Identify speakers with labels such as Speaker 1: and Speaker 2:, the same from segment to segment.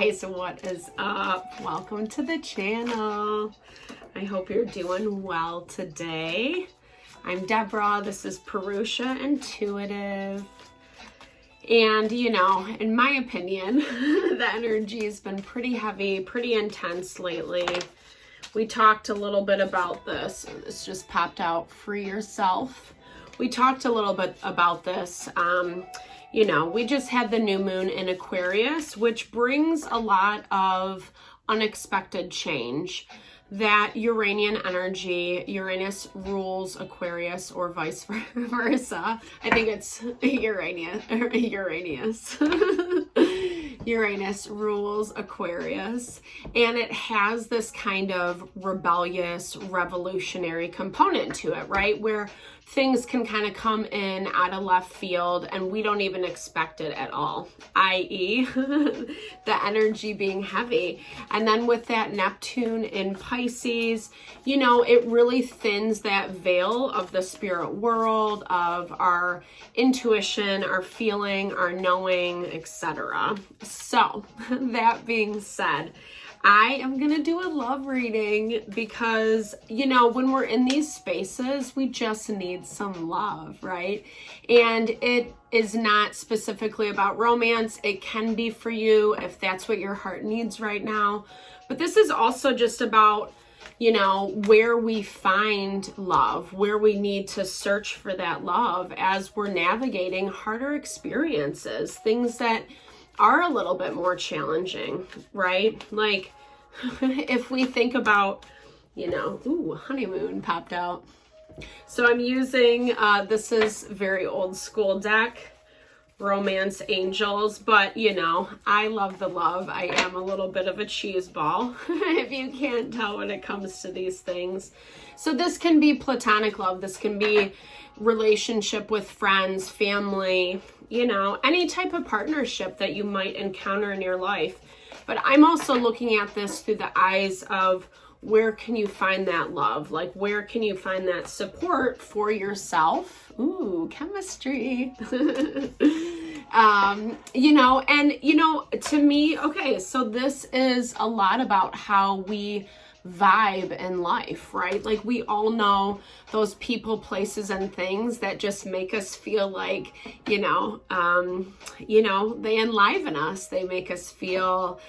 Speaker 1: guys, what is up? Welcome to the channel. I hope you're doing well today. I'm Deborah. This is Purusha Intuitive. And you know, in my opinion, the energy has been pretty heavy, pretty intense lately. We talked a little bit about this. This just popped out. Free yourself. We talked a little bit about this. You know, we just had the new moon in Aquarius, which brings a lot of unexpected change. That Uranian energy, Uranus rules Aquarius, or vice versa. I think it's Uranus. Uranus rules Aquarius, and it has this kind of rebellious, revolutionary component to it, right? Where things can kind of come in out of left field and we don't even expect it at all, i.e. the energy being heavy. And then with that Neptune in Pisces, you know, it really thins that veil of the spirit world, of our intuition, our feeling, our knowing, etc. So that being said, I am going to do a love reading because, you know, when we're in these spaces, we just need some love, right? And it is not specifically about romance. It can be for you if that's what your heart needs right now. But this is also just about, you know, where we find love, where we need to search for that love as we're navigating harder experiences, things that are a little bit more challenging, right? Like if we think about, you know, ooh, honeymoon popped out. So I'm using, this is very old school deck, Romance Angels, but you know, I love the love. I am a little bit of a cheese ball, if you can't tell when it comes to these things. So this can be platonic love. This can be relationship with friends, family, you know, any type of partnership that you might encounter in your life. But I'm also looking at this through the eyes of where can you find that love? Like, where can you find that support for yourself? Ooh, chemistry. You know, and, you know, to me, okay, so this is a lot about how we vibe in life, right? Like we all know those people, places, and things that just make us feel like, you know, they enliven us. They make us feel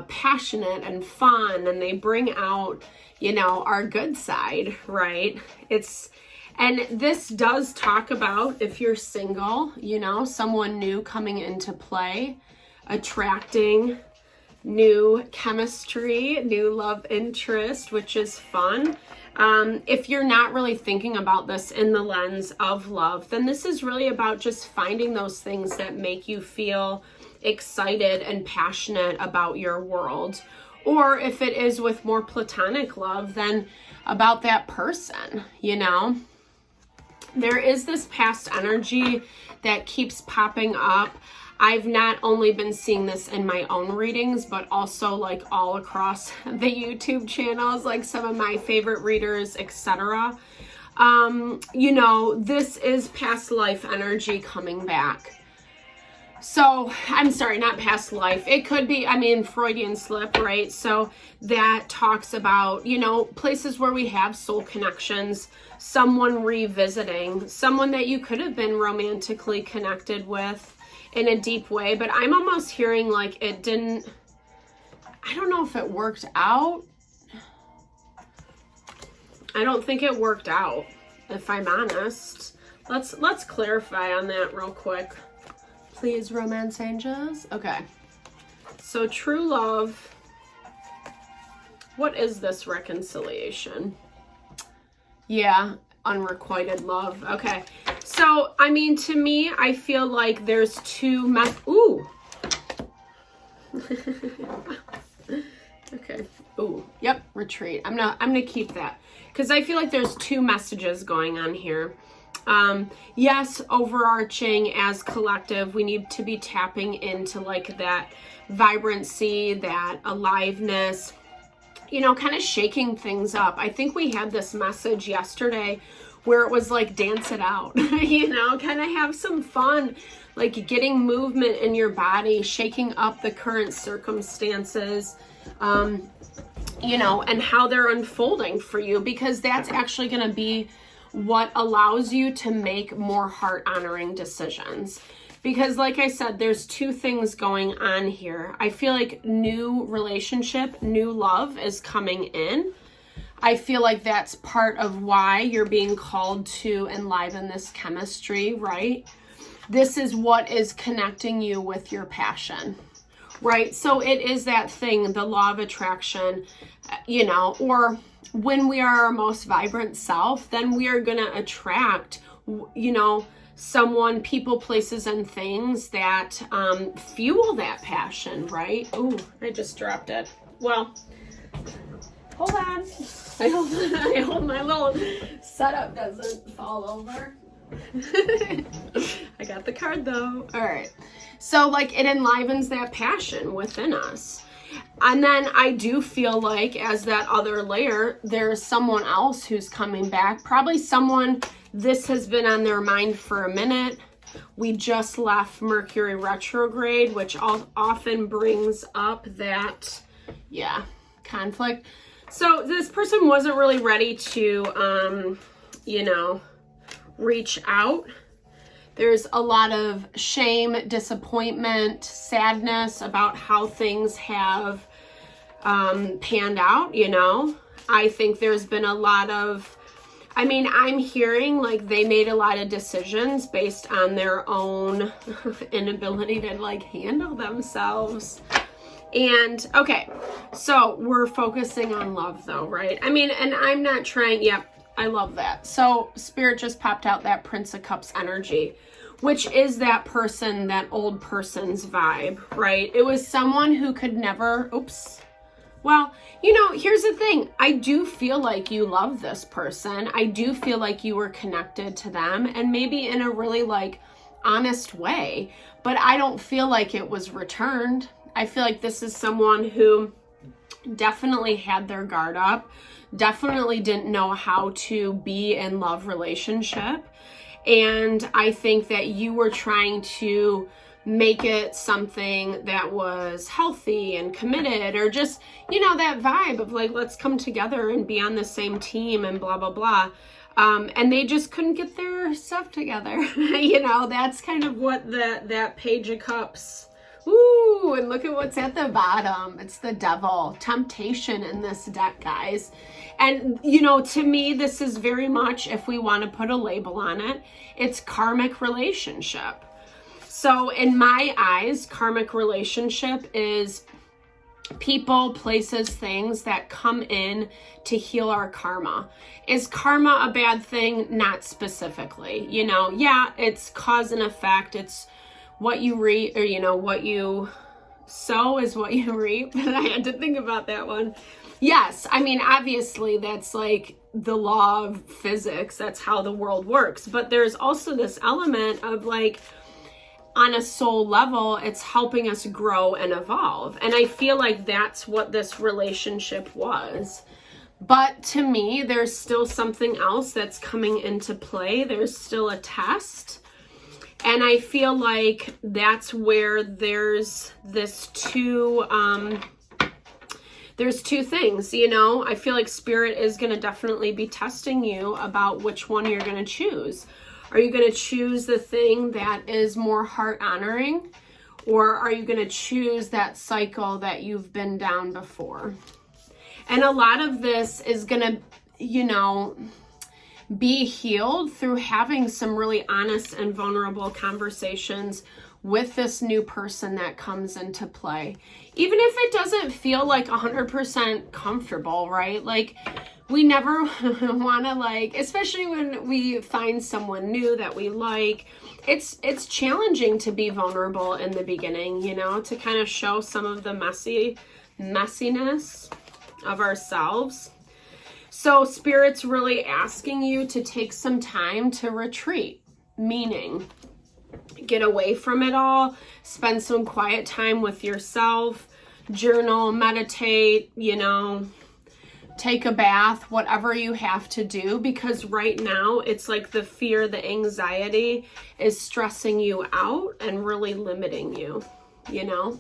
Speaker 1: passionate and fun, and they bring out, you know, our good side, right? And this does talk about, if you're single, you know, someone new coming into play, attracting new chemistry, new love interest, which is fun. If you're not really thinking about this in the lens of love, then this is really about just finding those things that make you feel excited and passionate about your world. Or if it is with more platonic love, then about that person, you know. There is this past energy that keeps popping up. I've not only been seeing this in my own readings, but also like all across the YouTube channels, like some of my favorite readers, etc. You know, this is past life energy coming back. So, I'm sorry, not past life. It could be, I mean, Freudian slip, right? So that talks about, you know, places where we have soul connections, someone revisiting, someone that you could have been romantically connected with in a deep way, but I'm almost hearing like it didn't, I don't know if it worked out. I don't think it worked out, if I'm honest. Let's clarify on that real quick. Please, Romance Angels. Okay. So true love. What is this reconciliation? Yeah, unrequited love. Okay. So, I mean, to me, I feel like there's two ooh. Okay. Ooh. Yep. Retreat. I'm gonna keep that because I feel like there's two messages going on here. Yes, overarching as collective, we need to be tapping into like that vibrancy, that aliveness, you know, kind of shaking things up. I think we had this message yesterday where it was like dance it out, you know, kind of have some fun, like getting movement in your body, shaking up the current circumstances, you know, and how they're unfolding for you, because that's actually going to be what allows you to make more heart honoring decisions. Because like I said, there's two things going on here. I feel like new relationship, new love is coming in. I feel like that's part of why you're being called to enliven this chemistry, right? This is what is connecting you with your passion, right? So it is that thing, the law of attraction, you know, or when we are our most vibrant self, then we are going to attract, you know, someone, people, places, and things that fuel that passion, right? Ooh, I just dropped it. Well, hold on. I hope my little setup doesn't fall over. I got the card though. All right. So like it enlivens that passion within us. And then I do feel like as that other layer, there's someone else who's coming back. Probably someone, this has been on their mind for a minute. We just left Mercury retrograde, which often brings up that, conflict. So this person wasn't really ready to, you know, reach out. There's a lot of shame, disappointment, sadness about how things have panned out, you know. I think there's been a lot of, I mean, I'm hearing like they made a lot of decisions based on their own inability to like handle themselves. And okay, so we're focusing on love though, right? I mean, and I'm not trying, I love that. So Spirit just popped out that Prince of Cups energy, which is that person, that old person's vibe, right? It was someone who could never, well, you know, here's the thing. I do feel like you love this person. I do feel like you were connected to them, and maybe in a really like honest way, but I don't feel like it was returned. I feel like this is someone who definitely had their guard up, definitely didn't know how to be in love relationship. And I think that you were trying to make it something that was healthy and committed, or just, you know, that vibe of like, let's come together and be on the same team and blah, blah, blah. And they just couldn't get their stuff together. You know, that's kind of what that Page of Cups. Ooh, and look at what's at the bottom. It's the devil. Temptation in this deck, guys. And, you know, to me, this is very much, if we want to put a label on it, it's karmic relationship. So in my eyes, karmic relationship is people, places, things that come in to heal our karma. Is karma a bad thing? Not specifically. You know, yeah, it's cause and effect. It's what you reap, or, you know, what you sow is what you reap. And I had to think about that one. Yes, I mean, obviously that's like the law of physics. That's how the world works. But there's also this element of like, on a soul level, it's helping us grow and evolve. And I feel like that's what this relationship was. But to me, there's still something else that's coming into play. There's still a test. And I feel like that's where there's two things, you know. I feel like Spirit is going to definitely be testing you about which one you're going to choose. Are you going to choose the thing that is more heart honoring? Or are you going to choose that cycle that you've been down before? And a lot of this is going to, you know, be healed through having some really honest and vulnerable conversations with this new person that comes into play. Even if it doesn't feel like 100% comfortable, right? Like, we never want to, like, especially when we find someone new that we like, it's challenging to be vulnerable in the beginning, you know, to kind of show some of the messiness of ourselves. So Spirit's really asking you to take some time to retreat, meaning get away from it all, spend some quiet time with yourself, journal, meditate, you know, take a bath, whatever you have to do, because right now it's like the fear, the anxiety is stressing you out and really limiting you, you know?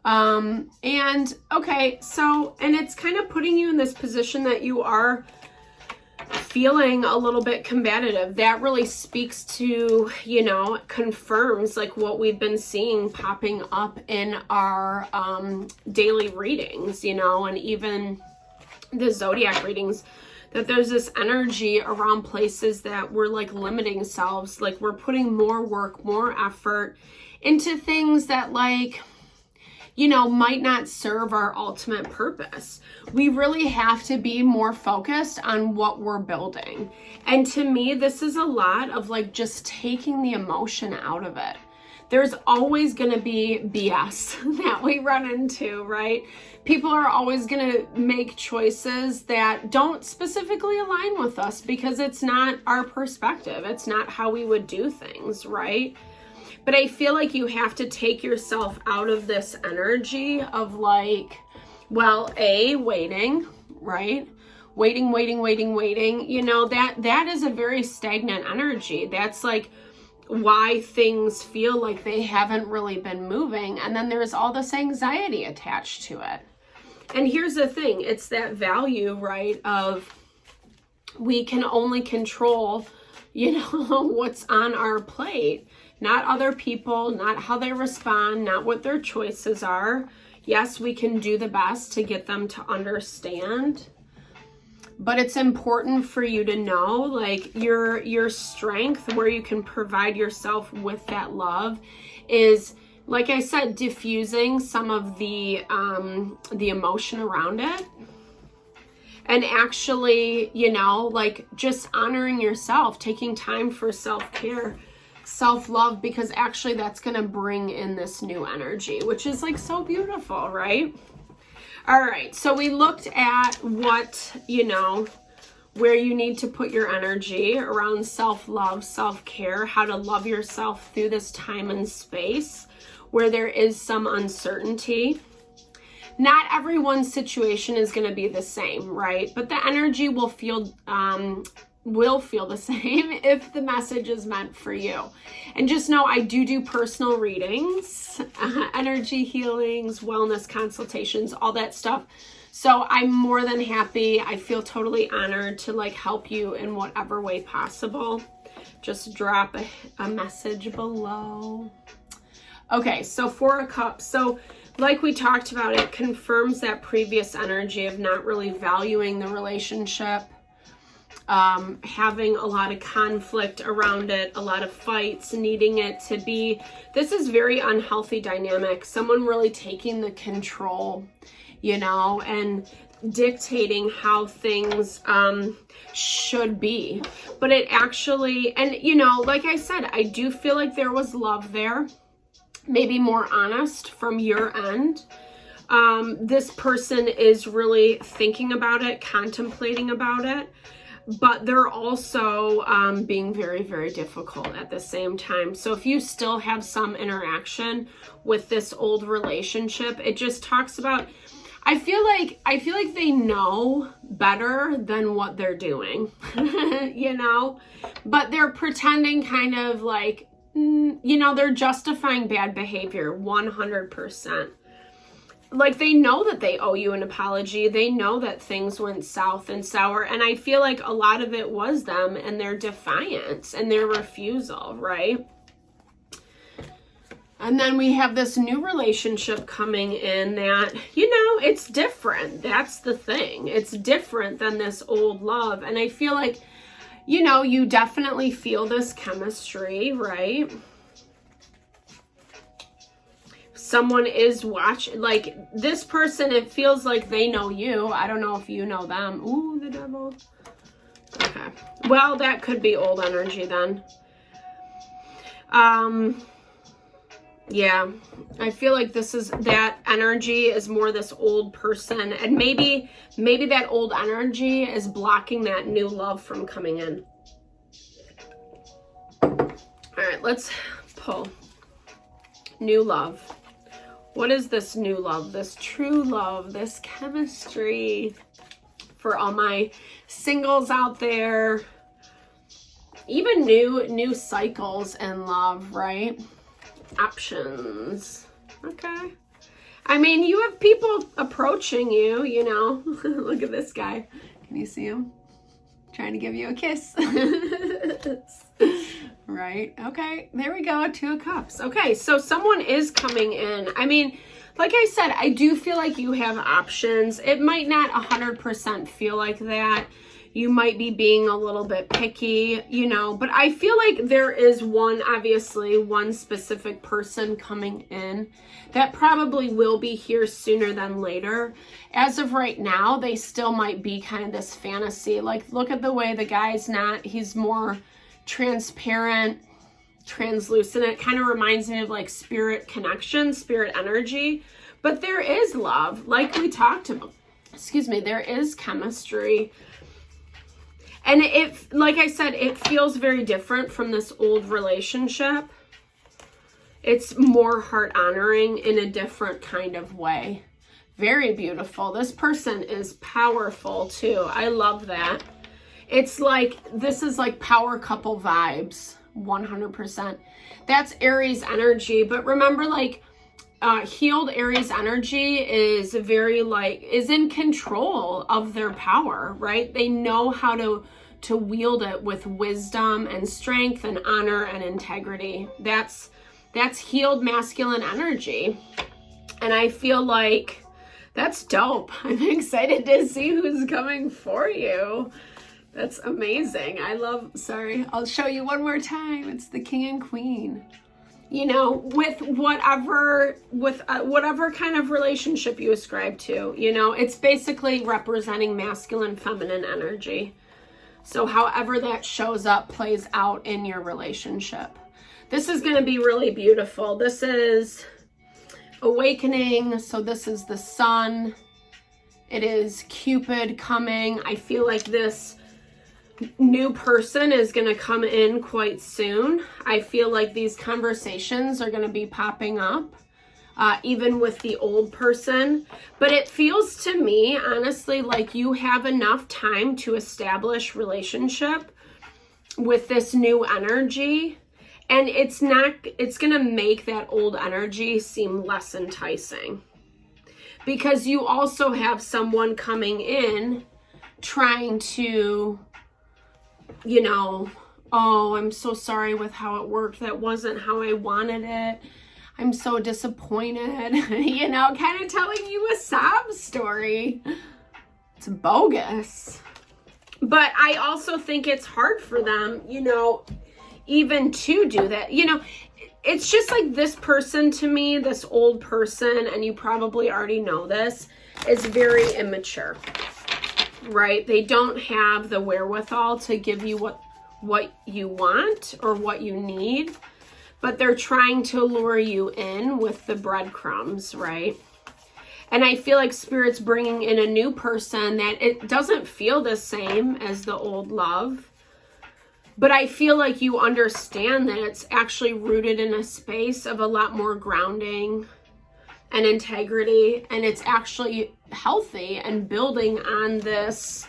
Speaker 1: And okay, so, and it's kind of putting you in this position that you are feeling a little bit combative. That really speaks to, you know, confirms like what we've been seeing popping up in our daily readings, you know, and even the zodiac readings, that there's this energy around places that we're like limiting ourselves, like we're putting more work, more effort into things that, like, you know, might not serve our ultimate purpose. We really have to be more focused on what we're building. And to me, this is a lot of like just taking the emotion out of it. There's always going to be BS that we run into, right? People are always going to make choices that don't specifically align with us because it's not our perspective. It's not how we would do things, right? But I feel like you have to take yourself out of this energy of like, well, waiting, right? Waiting. You know, that is a very stagnant energy. That's like why things feel like they haven't really been moving. And then there's all this anxiety attached to it. And here's the thing, it's that value, right, of we can only control, you know, what's on our plate. Not other people, not how they respond, not what their choices are. Yes, we can do the best to get them to understand. But it's important for you to know, like, your strength, where you can provide yourself with that love, is, like I said, diffusing some of the emotion around it. And actually, you know, like just honoring yourself, taking time for self-care, self-love, because actually that's going to bring in this new energy, which is like so beautiful, right? All right, so we looked at what, you know, where you need to put your energy around self-love, self-care, how to love yourself through this time and space where there is some uncertainty. Not everyone's situation is going to be the same, right? But the energy will feel the same if the message is meant for you. And just know I do personal readings, energy healings, wellness consultations, all that stuff. So I'm more than happy. I feel totally honored to like help you in whatever way possible. Just drop a message below. Okay, so Four of Cups. So like we talked about, it confirms that previous energy of not really valuing the relationship, having a lot of conflict around it, a lot of fights, needing it to be, this is very unhealthy dynamic. Someone really taking the control, you know, and dictating how things should be. But it actually, and you know, like I said, I do feel like there was love there. Maybe more honest from your end. This person is really thinking about it, contemplating about it, but they're also being very, very difficult at the same time. So if you still have some interaction with this old relationship, it just talks about, I feel like they know better than what they're doing, you know, but they're pretending kind of like, you know, they're justifying bad behavior 100%. Like they know that they owe you an apology. They know that things went south and sour. And I feel like a lot of it was them and their defiance and their refusal, right? And then we have this new relationship coming in that, you know, it's different. That's the thing. It's different than this old love. And I feel like, you know, you definitely feel this chemistry, right? Someone is watching, like this person, it feels like they know you. I don't know if you know them. Ooh, the devil. Okay. Well, that could be old energy then. Yeah, I feel like this is, that energy is more this old person, and maybe that old energy is blocking that new love from coming in. All right, let's pull. New love. What is this new love, this true love, this chemistry? for all my singles out there. Even new cycles in love, right? Options. Okay. I mean, you have people approaching you, you know. Look at this guy. Can you see him? Trying to give you a kiss. Right? Okay. There we go. 2 of Cups. Okay. So someone is coming in. I mean, like I said, I do feel like you have options. It might not 100% feel like that. You might be being a little bit picky, you know, but I feel like there is obviously one specific person coming in that probably will be here sooner than later. As of right now, they still might be kind of this fantasy. Like, look at the way the guy's he's more transparent, translucent. It kind of reminds me of like spirit connection, spirit energy, but there is love. Like we talked about, there is chemistry. And like I said, it feels very different from this old relationship. It's more heart honoring in a different kind of way. Very beautiful. This person is powerful too. I love that. It's like, this is like power couple vibes, 100%. That's Aries energy. But remember, like, healed Aries energy is is in control of their power, right? They know how to wield it with wisdom and strength and honor and integrity. That's healed masculine energy. And I feel like that's dope. I'm excited to see who's coming for you. That's amazing. I'll show you one more time. It's the King and Queen. You know, with whatever kind of relationship you ascribe to, you know, it's basically representing masculine, feminine energy. So however that shows up plays out in your relationship. This is going to be really beautiful. This is awakening. So this is the sun. It is Cupid coming. I feel like this new person is going to come in quite soon. I feel like these conversations are going to be popping up, even with the old person. But it feels to me, honestly, like you have enough time to establish relationship with this new energy. And it's going to make that old energy seem less enticing. Because you also have someone coming in trying to, you know, oh, I'm so sorry with how it worked. That wasn't how I wanted it. I'm so disappointed. You know, kind of telling you a sob story. It's bogus. But I also think it's hard for them, you know, even to do that. You know, it's just like this person to me, this old person, and you probably already know this, is very immature. Right? They don't have the wherewithal to give you what you want or what you need, but they're trying to lure you in with the breadcrumbs, right? And I feel like Spirit's bringing in a new person that it doesn't feel the same as the old love, but I feel like you understand that it's actually rooted in a space of a lot more grounding and integrity, and it's actually healthy and building on this,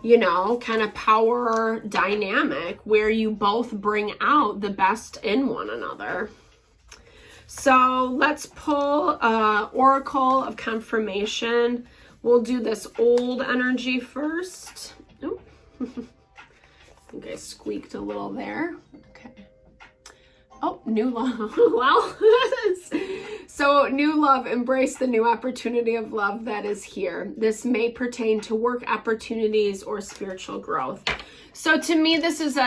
Speaker 1: you know, kind of power dynamic where you both bring out the best in one another. So let's pull Oracle of Confirmation. We'll do this old energy first. Oh, I think I squeaked a little there. Okay. Oh, new love. Well, so new love, embrace the new opportunity of love that is here. This may pertain to work opportunities or spiritual growth. So to me, this is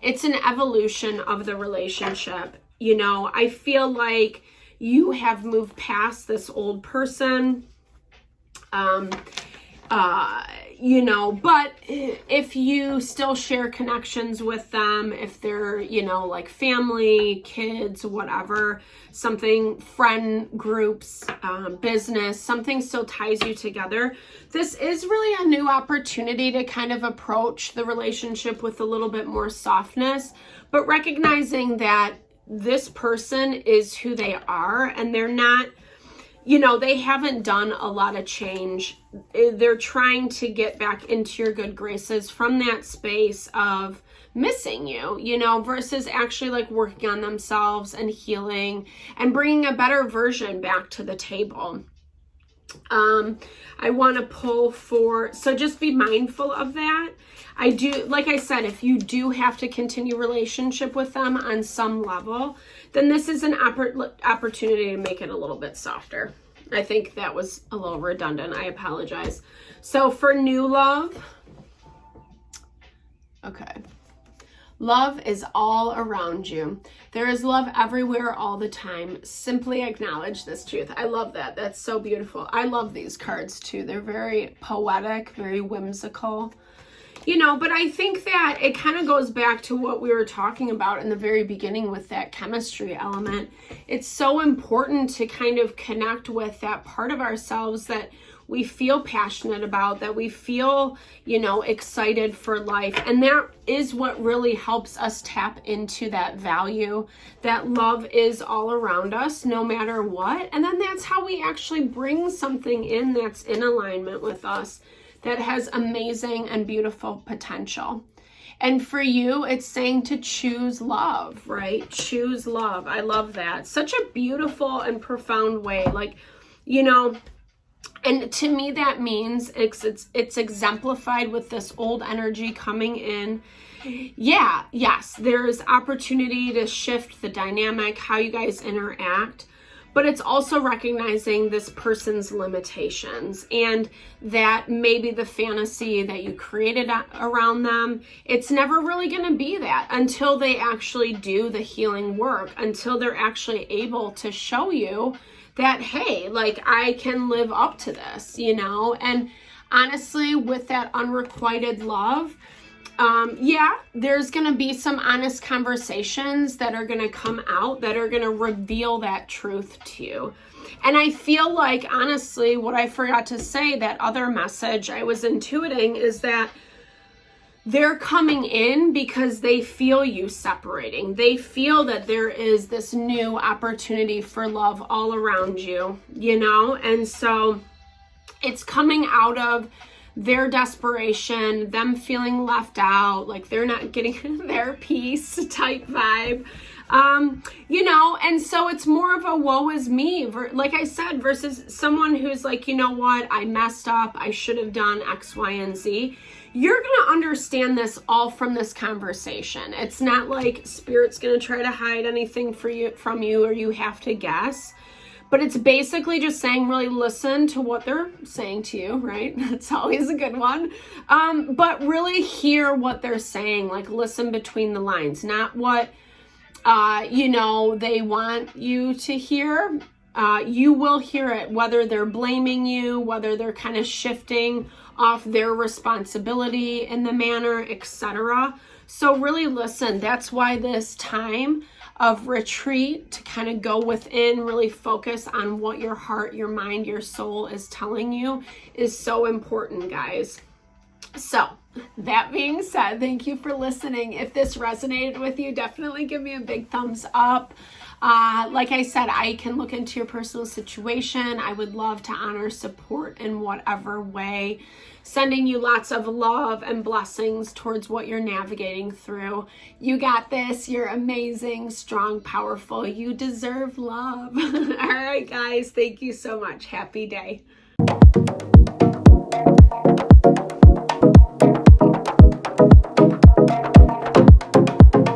Speaker 1: it's an evolution of the relationship. You know, I feel like you have moved past this old person. You know, but if you still share connections with them, if they're, you know, like family, kids, whatever, something, friend groups, business, something still ties you together. This is really a new opportunity to kind of approach the relationship with a little bit more softness, but recognizing that this person is who they are and they're not, they haven't done a lot of change. They're trying to get back into your good graces from that space of missing you, versus actually like working on themselves and healing and bringing a better version back to the table. I want to pull for, so just be mindful of that. I do, like I said, if you do have to continue relationship with them on some level, then this is an opportunity to make it a little bit softer. I think that was a little redundant. I apologize. So for new love, okay. Love is all around you. There is love everywhere all the time. Simply acknowledge this truth. I love that. That's so beautiful. I love these cards too. They're very poetic, very whimsical. But I think that it kind of goes back to what we were talking about in the very beginning with that chemistry element. It's so important to kind of connect with that part of ourselves that we feel passionate about, that we feel, excited for life. And that is what really helps us tap into that value, that love is all around us, no matter what. And then that's how we actually bring something in that's in alignment with us, that has amazing and beautiful potential. And for you, it's saying to choose love, right? Choose love. I love that. Such a beautiful and profound way. And to me, that means it's exemplified with this old energy coming in. Yeah, yes, there's opportunity to shift the dynamic, how you guys interact, but it's also recognizing this person's limitations, and that maybe the fantasy that you created around them, it's never really going to be that until they actually do the healing work, until they're actually able to show you that, hey, like I can live up to this, and honestly, with that unrequited love, there's going to be some honest conversations that are going to come out that are going to reveal that truth to you. And I feel like, honestly, what I forgot to say, that other message I was intuiting is that they're coming in because they feel you separating. They feel that there is this new opportunity for love all around you, and so it's coming out of their desperation, them feeling left out, like they're not getting their piece type vibe. And so it's more of a woe is me, like I said, versus someone who's like, what, I messed up, I should have done X, Y, and Z. You're going to understand this all from this conversation. It's not like Spirit's going to try to hide anything from you, or you have to guess. But it's basically just saying, really listen to what they're saying to you, right? That's always a good one. But really hear what they're saying, like listen between the lines, not what, they want you to hear. You will hear it, whether they're blaming you, whether they're kind of shifting off their responsibility in the manner, etc. So really listen. That's why this time of retreat, to kind of go within, really focus on what your heart, your mind, your soul is telling you, is so important, guys. So that being said, thank you for listening. If this resonated with you, definitely give me a big thumbs up. Like I said, I can look into your personal situation. I would love to honor support in whatever way. Sending you lots of love and blessings towards what you're navigating through. You got this. You're amazing, strong, powerful. You deserve love. All right, guys. Thank you so much. Happy day.